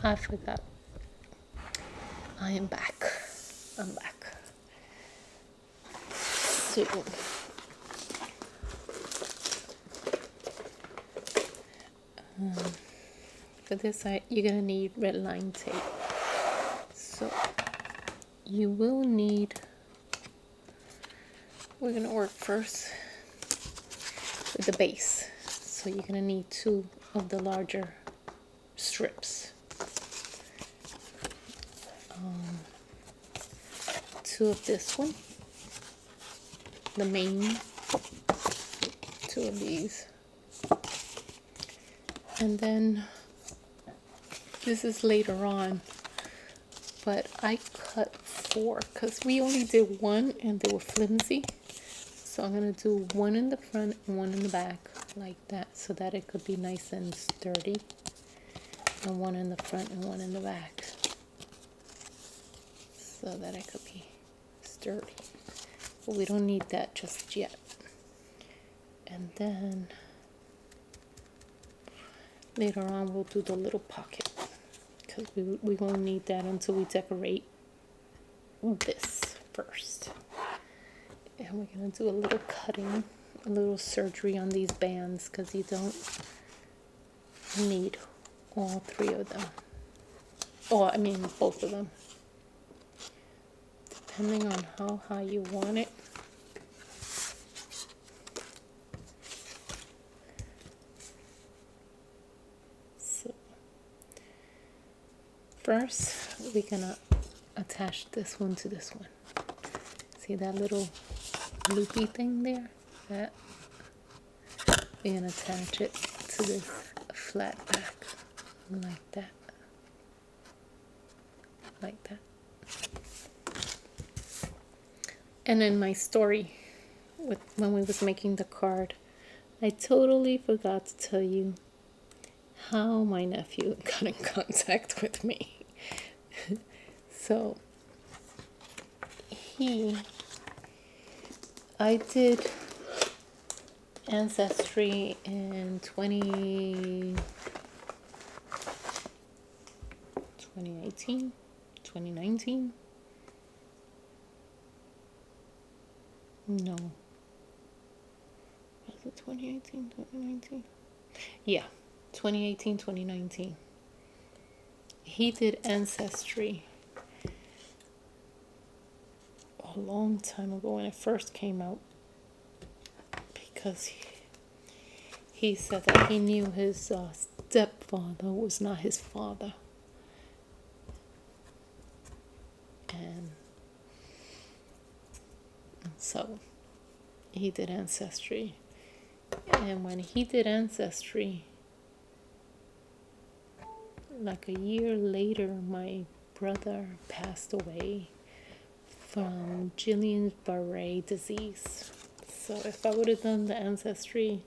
I forgot. I am back. I'm back. So, for this side, you're gonna need red line tape. So, you will need. We're gonna work first with the base. So you're gonna need 2 of the larger strips. 2 of this one, the main 2 of these, and then this is later on, but I cut 4 because we only did 1 and they were flimsy, so I'm gonna do 1 in the front and 1 in the back like that, so that it could be nice and sturdy, and 1 in the front and 1 in the back, so that it could be sturdy. But we don't need that just yet. And then later on we'll do the little pocket, because we won't need that until we decorate this first. And we're gonna do a little cutting, a little surgery on these bands, because you don't need all 3 of them. Oh, I mean both of them, depending on how high you want it. So first we're gonna attach this one to this one. See that little loopy thing there? That we're gonna attach it to this flat back like that. Like that. And in my story with when we was making the card, I totally forgot to tell you how my nephew got in contact with me. So I did Ancestry in 2018, 2019. No. Was it 2018, 2019? Yeah, 2018, 2019. He did Ancestry a long time ago when it first came out, because he said that he knew his stepfather was not his father. And so he did Ancestry. And when he did Ancestry, like a year later, my brother passed away from Guillain-Barré disease. So if I would have done the Ancestry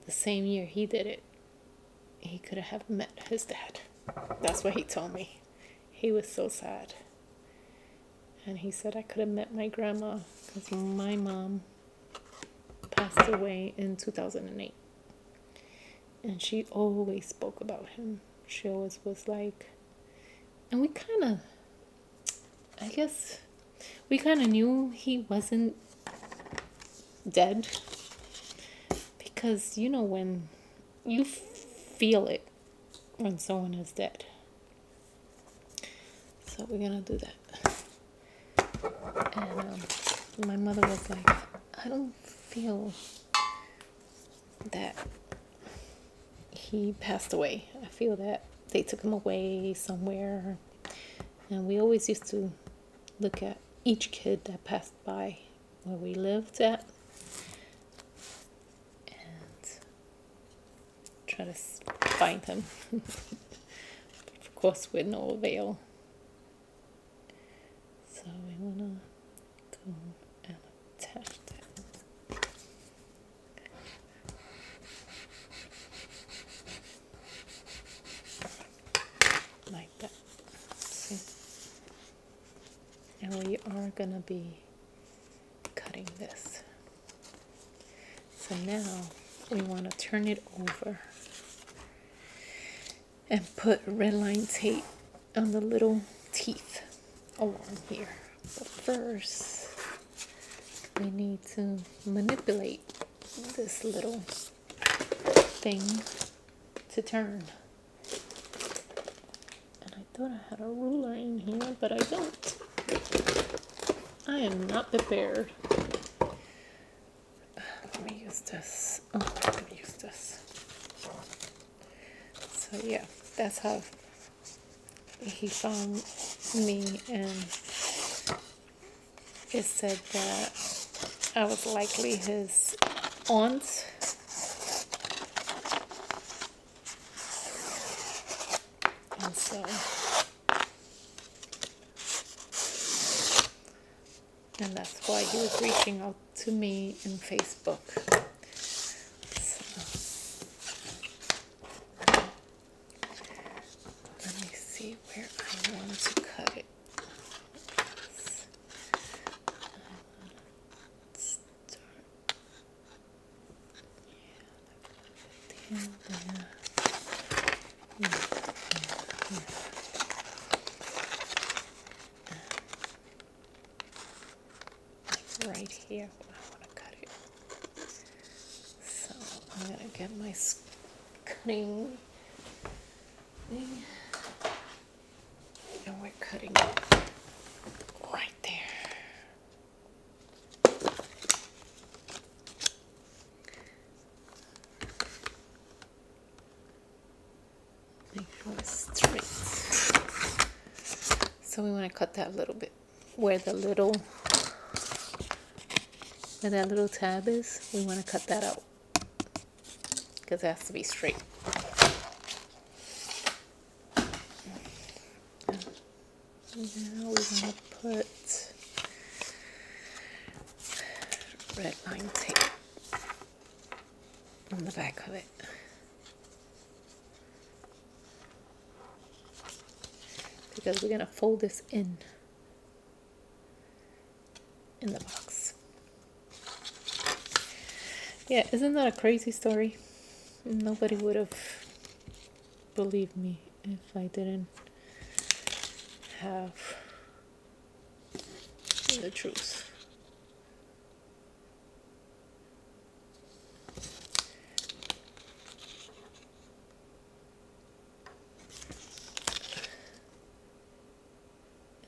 the same year he did it, he could have met his dad. That's what he told me. He was so sad. And he said I could have met my grandma, because my mom passed away in 2008. And she always spoke about him. She always was like, and we kind of, I guess, we kind of knew he wasn't dead, because you know when you feel it when someone is dead. So we're gonna do that. And my mother was like, I don't feel that he passed away. I feel that they took him away somewhere. And we always used to look at each kid that passed by where we lived at and try to find him. Of course, with no avail. So we want to go and attach that. Like that. See? And we are going to be cutting this. So now we want to turn it over. and put red line tape on the little teeth along here. But first, we need to manipulate this little thing to turn. And I thought I had a ruler in here, but I don't. I am not prepared. Let me use this. Oh, I'm gonna use this. So yeah, that's how he found me, and it said that I was likely his aunt. And so, and that's why he was reaching out to me in Facebook. So, let me see where I want to cut it. Right here, I want to cut it. So I'm gonna get my cutting thing, and we're cutting it right there. Make sure it's straight. So we want to cut that a little bit where that little tab is. We want to cut that out because it has to be straight. Now we want to put red line tape on the back of it. Because we're going to fold this in the box. Yeah, isn't that a crazy story? Nobody would have believed me if I didn't have the truth.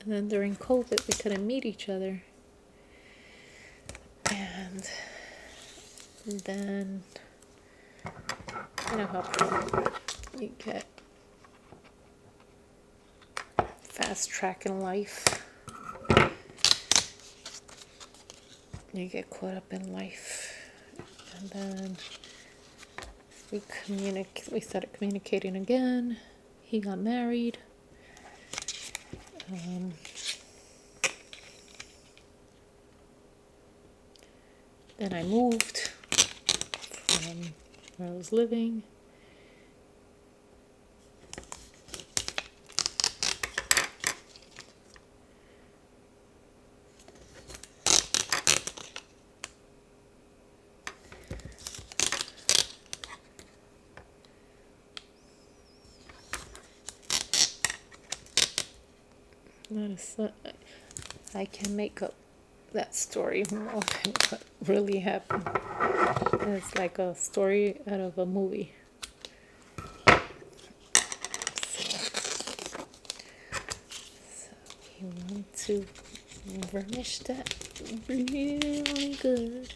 And then during COVID, we couldn't meet each other. And then, you know how you get fast track in life. You get caught up in life. And then we started communicating again. He got married. Then I moved from where I was living. I can make up that story more than what really happened. It's like a story out of a movie. So we want to varnish that really good.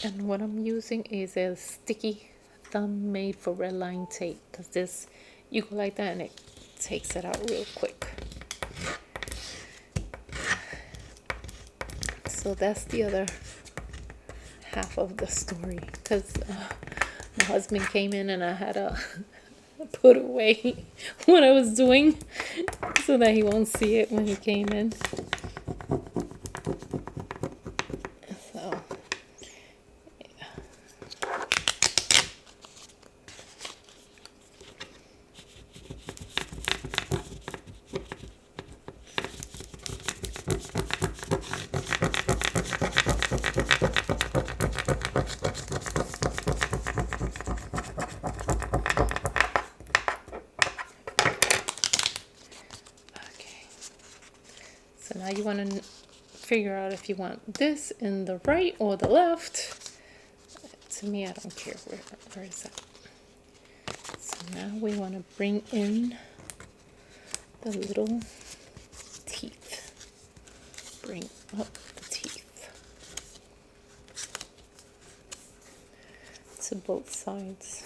And what I'm using is a sticky thumb made for red line tape, because this, you go like that and it takes it out real quick. So that's the other half of the story, because my husband came in and I had to put away what I was doing so that he won't see it when he came in. So yeah. Now you want to figure out if you want this in the right or the left. To me, I don't care where is that. So now we want to bring in the little teeth. Bring up the teeth to both sides.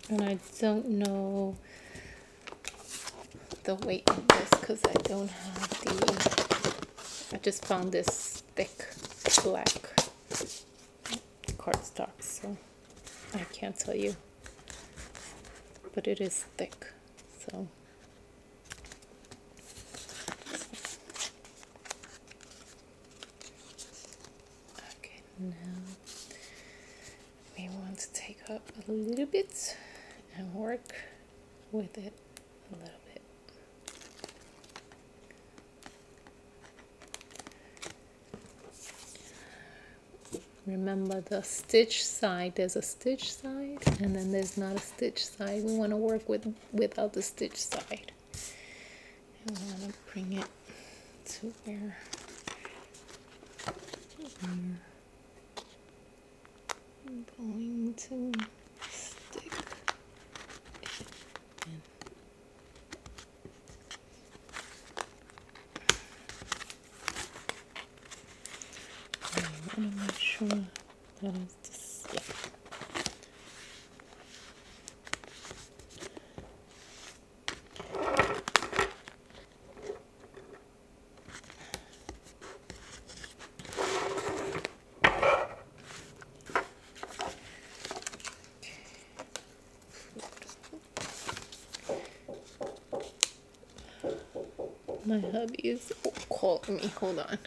And I don't know the weight of this because I don't have I just found this thick black cardstock, so I can't tell you, but it is thick, so. Okay, now we want to take up a little bit and work with it a little bit. Remember the stitch side, there's a stitch side and then there's not a stitch side. We want to work without the stitch side. And we want to bring it to where I'm going to stick it in. I want to make sure that it's this, yeah. My hubby is calling me. Hold on.